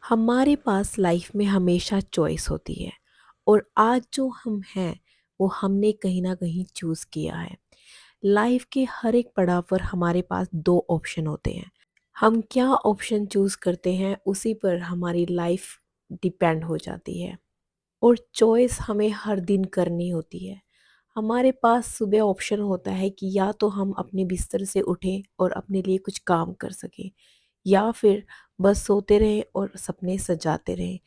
हमारे पास लाइफ में हमेशा चॉइस होती है और आज जो हम हैं वो हमने कहीं ना कहीं चूज़ किया है। लाइफ के हर एक पड़ाव पर हमारे पास दो ऑप्शन होते हैं। हम क्या ऑप्शन चूज़ करते हैं उसी पर हमारी लाइफ डिपेंड हो जाती है। और चॉइस हमें हर दिन करनी होती है। हमारे पास सुबह ऑप्शन होता है कि या तो हम अपने बिस्तर से उठें और अपने लिए कुछ काम कर सकें, या फिर बस सोते रहें और सपने सजाते रहें।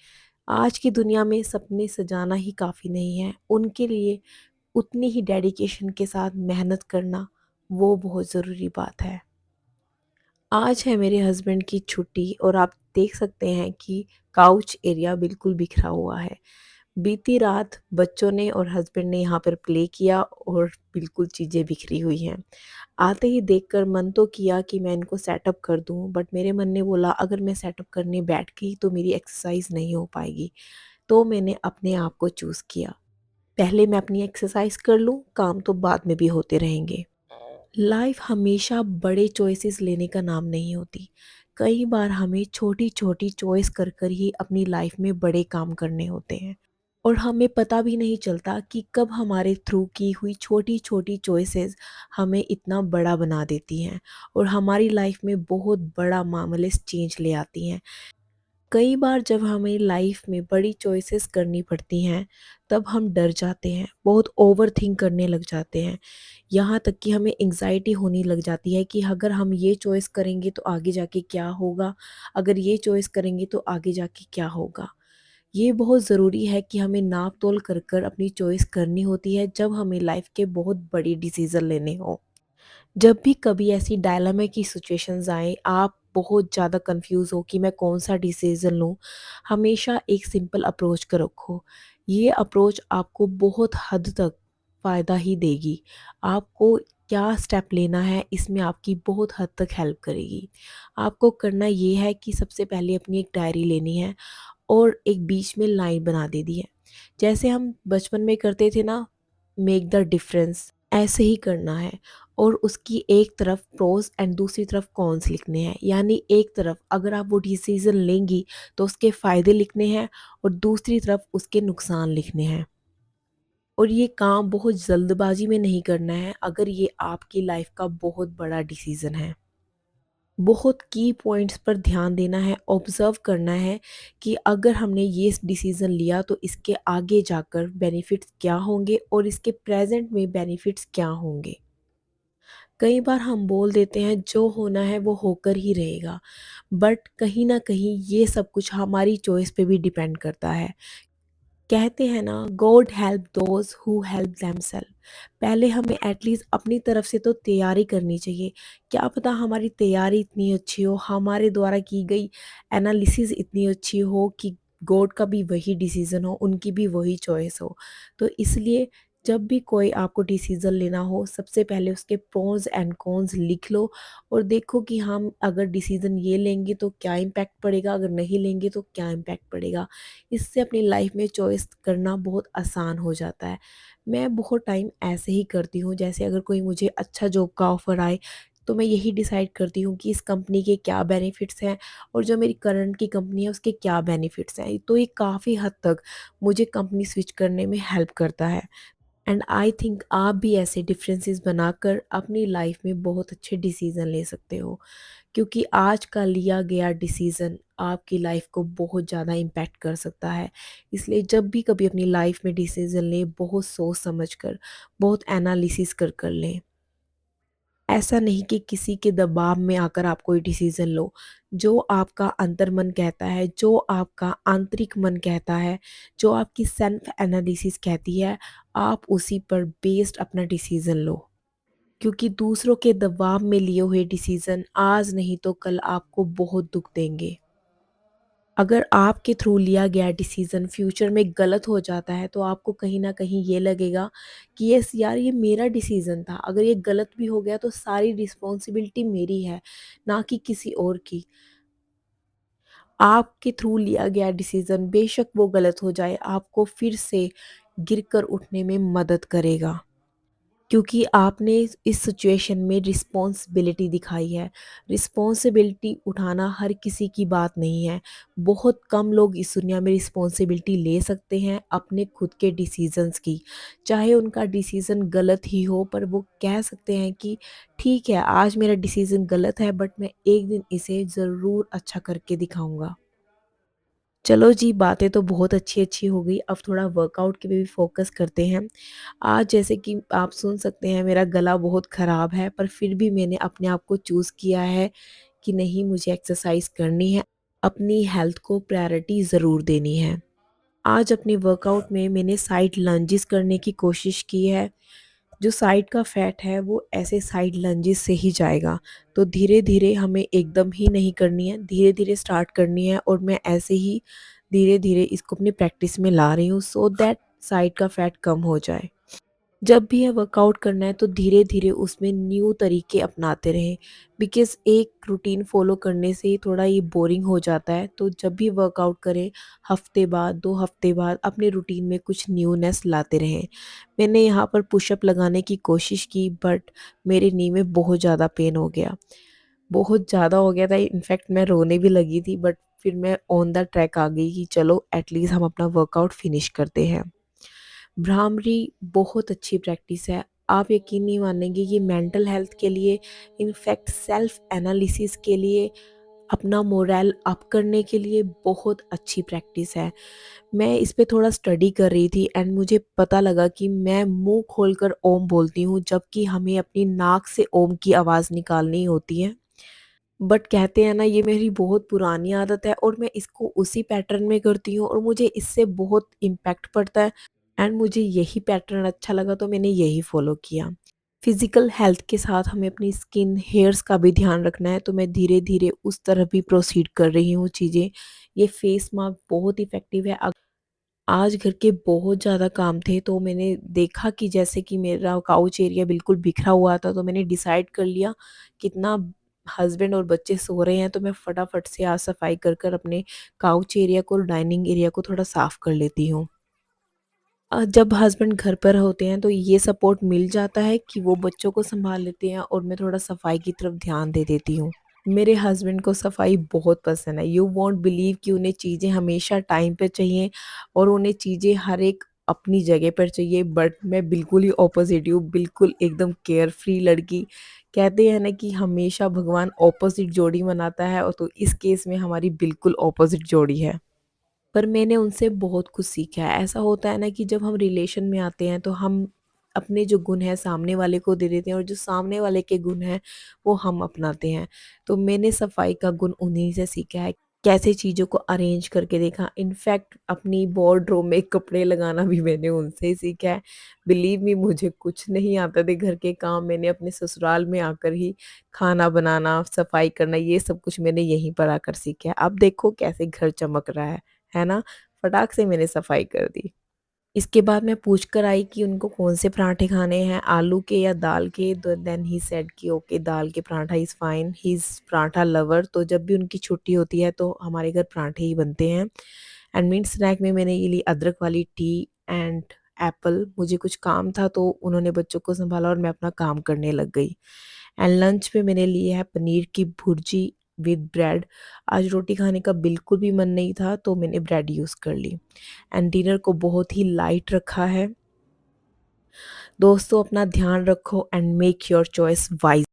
आज की दुनिया में सपने सजाना ही काफ़ी नहीं है, उनके लिए उतनी ही डेडिकेशन के साथ मेहनत करना वो बहुत ज़रूरी बात है। आज है मेरे हस्बैंड की छुट्टी और आप देख सकते हैं कि काउच एरिया बिल्कुल बिखरा हुआ है। बीती रात बच्चों ने और हस्बैंड ने यहाँ पर प्ले किया और बिल्कुल चीज़ें बिखरी हुई हैं। आते ही देखकर मन तो किया कि मैं इनको सेटअप कर दूँ, बट मेरे मन ने बोला अगर मैं सेटअप करने बैठ गई तो मेरी एक्सरसाइज नहीं हो पाएगी। तो मैंने अपने आप को चूज़ किया। पहले मैं अपनी एक्सरसाइज कर लूँ, काम तो बाद में भी होते रहेंगे। लाइफ हमेशा बड़े चॉइसेस लेने का नाम नहीं होती। कई बार हमें छोटी छोटी चॉइस कर कर ही अपनी लाइफ में बड़े काम करने होते हैं। और हमें पता भी नहीं चलता कि कब हमारे थ्रू की हुई छोटी छोटी चॉइसेस हमें इतना बड़ा बना देती हैं और हमारी लाइफ में बहुत बड़ा मामूलेस चेंज ले आती हैं। कई बार जब हमें लाइफ में बड़ी चॉइसेस करनी पड़ती हैं तब हम डर जाते हैं, बहुत ओवर थिंक करने लग जाते हैं। यहाँ तक कि हमें एंग्जाइटी होने लग जाती है कि अगर हम ये चॉइस करेंगे तो आगे जाके क्या होगा, अगर ये चॉइस करेंगे तो आगे जाके क्या होगा। ये बहुत ज़रूरी है कि हमें नाप तोल कर कर अपनी चॉइस करनी होती है जब हमें लाइफ के बहुत बड़ी डिसीज़न लेने हों। जब भी कभी ऐसी डायलेमा की सिचुएशंस आए, आप बहुत ज़्यादा कंफ्यूज हो कि मैं कौन सा डिसीज़न लूँ, हमेशा एक सिंपल अप्रोच को रखो। ये अप्रोच आपको बहुत हद तक फ़ायदा ही देगी। आपको क्या स्टेप लेना है इसमें आपकी बहुत हद तक हेल्प करेगी। आपको करना ये है कि सबसे पहले अपनी एक डायरी लेनी है और एक बीच में लाइन बना देनी है। जैसे हम बचपन में करते थे ना, मेक द डिफरेंस, ऐसे ही करना है। और उसकी एक तरफ प्रोस एंड दूसरी तरफ कॉन्स लिखने हैं, यानी एक तरफ अगर आप वो डिसीजन लेंगी तो उसके फ़ायदे लिखने हैं और दूसरी तरफ उसके नुकसान लिखने हैं। और ये काम बहुत जल्दबाजी में नहीं करना है अगर ये आपकी लाइफ का बहुत बड़ा डिसीजन है। बहुत की पॉइंट्स पर ध्यान देना है, ऑब्ज़र्व करना है कि अगर हमने ये डिसीज़न लिया तो इसके आगे जाकर बेनिफिट्स क्या होंगे और इसके प्रेज़ेंट में बेनिफिट्स क्या होंगे। कई बार हम बोल देते हैं जो होना है वो होकर ही रहेगा, बट कहीं न कहीं ये सब कुछ हमारी चॉइस पे भी डिपेंड करता है। कहते हैं ना, God help those who help themselves. पहले हमें एटलीस्ट अपनी तरफ से तो तैयारी करनी चाहिए। क्या पता हमारी तैयारी इतनी अच्छी हो, हमारे द्वारा की गई एनालिसिस इतनी अच्छी हो कि गॉड का भी वही डिसीज़न हो, उनकी भी वही चॉइस हो। तो इसलिए जब भी कोई आपको डिसीज़न लेना हो, सबसे पहले उसके प्रोस एंड कॉन्स लिख लो और देखो कि हम अगर डिसीज़न ये लेंगे तो क्या इम्पैक्ट पड़ेगा, अगर नहीं लेंगे तो क्या इम्पैक्ट पड़ेगा। इससे अपनी लाइफ में चॉइस करना बहुत आसान हो जाता है। मैं बहुत टाइम ऐसे ही करती हूँ, जैसे अगर कोई मुझे अच्छा जॉब का ऑफ़र आए, तो मैं यही डिसाइड करती हूँ कि इस कंपनी के क्या बेनिफिट्स हैं और जो मेरी करंट की कंपनी है उसके क्या बेनिफिट्स हैं। तो ये काफ़ी हद तक मुझे कंपनी स्विच करने में हेल्प करता है। एंड आई थिंक आप भी ऐसे डिफरेंसेस बनाकर अपनी लाइफ में बहुत अच्छे डिसीज़न ले सकते हो, क्योंकि आज का लिया गया डिसीज़न आपकी लाइफ को बहुत ज़्यादा इम्पैक्ट कर सकता है। इसलिए जब भी कभी अपनी लाइफ में डिसीज़न लें, बहुत सोच समझ कर, बहुत एनालिसिस कर कर लें। ऐसा नहीं कि किसी के दबाव में आकर आप कोई डिसीज़न लो। जो आपका अंतर्मन कहता है, जो आपका आंतरिक मन कहता है, जो आपकी सेल्फ एनालिसिस कहती है, आप उसी पर बेस्ड अपना डिसीज़न लो। क्योंकि दूसरों के दबाव में लिए हुए डिसीज़न आज नहीं तो कल आपको बहुत दुःख देंगे। अगर आपके थ्रू लिया गया डिसीज़न फ्यूचर में गलत हो जाता है, तो आपको कहीं न कहीं ये लगेगा कि यस यार, ये मेरा डिसीज़न था। अगर ये गलत भी हो गया तो सारी रिस्पॉन्सिबिलिटी मेरी है, ना कि किसी और की। आपके थ्रू लिया गया डिसीज़न बेशक वो गलत हो जाए, आपको फिर से गिर कर उठने में मदद करेगा। क्योंकि आपने इस सिचुएशन में रिस्पॉन्सिबिलिटी दिखाई है। रिस्पॉन्सिबिलिटी उठाना हर किसी की बात नहीं है। बहुत कम लोग इस दुनिया में रिस्पॉन्सिबिलिटी ले सकते हैं अपने खुद के डिसीजंस की। चाहे उनका डिसीज़न गलत ही हो, पर वो कह सकते हैं कि ठीक है, आज मेरा डिसीज़न गलत है बट मैं एक दिन इसे ज़रूर अच्छा करके दिखाऊँगा। चलो जी, बातें तो बहुत अच्छी-अच्छी हो गई, अब थोड़ा वर्कआउट के पे भी फ़ोकस करते हैं। आज जैसे कि आप सुन सकते हैं मेरा गला बहुत ख़राब है, पर फिर भी मैंने अपने आप को चूज़ किया है कि नहीं, मुझे एक्सरसाइज़ करनी है, अपनी हेल्थ को प्रायोरिटी ज़रूर देनी है। आज अपने वर्कआउट में मैंने साइड लंजेस करने की कोशिश की है। जो साइड का फैट है वो ऐसे साइड लंजेस से ही जाएगा। तो धीरे-धीरे हमें एकदम ही नहीं करनी है, धीरे-धीरे स्टार्ट करनी है और मैं ऐसे ही धीरे-धीरे इसको अपनी प्रैक्टिस में ला रही हूँ सो दैट साइड का फैट कम हो जाए। जब भी ये वर्कआउट करना है तो धीरे-धीरे उसमें न्यू तरीके अपनाते रहें, बिकॉज़ एक रूटीन फ़ॉलो करने से थोड़ा ये बोरिंग हो जाता है। तो जब भी वर्कआउट करें, हफ़्ते बाद, 2 हफ़्ते बाद अपने रूटीन में कुछ न्यूनेस लाते रहें। मैंने यहाँ पर पुशअप लगाने की कोशिश की बट मेरे नी में बहुत ज़्यादा पेन हो गया। बहुत ज़्यादा हो गया था, इनफैक्ट मैं रोने भी लगी थी, बट फिर मैं ऑन द ट्रैक आ गई कि चलो एटलीस्ट हम अपना वर्कआउट फिनिश करते हैं। भ्रामरी बहुत अच्छी प्रैक्टिस है। आप यकीन नहीं मानेंगे, ये मेंटल हेल्थ के लिए, इनफैक्ट सेल्फ एनालिसिस के लिए, अपना मोरल अप करने के लिए बहुत अच्छी प्रैक्टिस है। मैं इस पे थोड़ा स्टडी कर रही थी एंड मुझे पता लगा कि मैं मुँह खोलकर ओम बोलती हूँ, जबकि हमें अपनी नाक से ओम की आवाज़ निकालनी होती है। बट कहते हैं ना, ये मेरी बहुत पुरानी आदत है और मैं इसको उसी पैटर्न में करती हूँ और मुझे इससे बहुत इम्पैक्ट पड़ता है एंड मुझे यही पैटर्न अच्छा लगा तो मैंने यही फॉलो किया। फिजिकल हेल्थ के साथ हमें अपनी स्किन, हेयर्स का भी ध्यान रखना है, तो मैं धीरे धीरे उस तरफ भी प्रोसीड कर रही हूँ चीज़ें। ये फेस मास्क बहुत इफ़ेक्टिव है। आज घर के बहुत ज़्यादा काम थे तो मैंने देखा कि जैसे कि मेरा काउच एरिया बिल्कुल बिखरा हुआ था, तो मैंने डिसाइड कर लिया कितना हस्बैंड और बच्चे सो रहे हैं तो मैं फटाफट से आज सफाई कर कर अपने काउच एरिया को और डाइनिंग एरिया को थोड़ा साफ़ कर लेती हूँ। जब हस्बैंड घर पर होते हैं तो ये सपोर्ट मिल जाता है कि वो बच्चों को सँभाल लेते हैं और मैं थोड़ा सफाई की तरफ ध्यान दे देती हूँ। मेरे हस्बैंड को सफाई बहुत पसंद है। यू वोंट बिलीव कि उन्हें चीज़ें हमेशा टाइम पे चाहिए और उन्हें चीज़ें हर एक अपनी जगह पर चाहिए, बट मैं बिल्कुल ही ऑपोज़िट हूँ, बिल्कुल एकदम केयर फ्री लड़की। कहते हैं ना कि हमेशा भगवान ऑपोज़िट जोड़ी बनाता है, और तो इस केस में हमारी बिल्कुल ऑपोज़िट जोड़ी है। पर मैंने उनसे बहुत कुछ सीखा है। ऐसा होता है ना कि जब हम रिलेशन में आते हैं तो हम अपने जो गुण हैं सामने वाले को दे देते हैं और जो सामने वाले के गुण हैं वो हम अपनाते हैं। तो मैंने सफाई का गुण उन्हीं से सीखा है। कैसे चीज़ों को अरेंज करके देखा। इनफैक्ट अपनी वार्डरोब में कपड़े लगाना भी मैंने उनसे ही सीखा है। बिलीव मी, मुझे कुछ नहीं आता थे घर के काम। मैंने अपने ससुराल में आकर ही खाना बनाना, सफाई करना, ये सब कुछ मैंने यहीं पर आकर सीखा है। अब देखो कैसे घर चमक रहा है ना? फटाक से मैंने सफाई कर दी। इसके बाद मैं पूछ कर आई कि उनको कौन से पराठे खाने हैं, आलू के या दाल के? तो देन ही सेड कि ओके, दाल के paratha is fine, he is paratha lover. तो जब भी उनकी छुट्टी होती है तो हमारे घर पराठे ही बनते हैं। एंड मिड स्नैक में मैंने ये ली अदरक वाली टी एंड एप्पल। मुझे कुछ काम था तो उन्होंने बच्चों को सँभाला और मैं अपना काम करने लग गई। एंड लंच में मैंने ली है पनीर की भुर्जी विद ब्रेड। आज रोटी खाने का बिल्कुल भी मन नहीं था तो मैंने ब्रेड यूज़ कर ली। एंड डिनर को बहुत ही लाइट रखा है। दोस्तों, अपना ध्यान रखो and make your choice wise.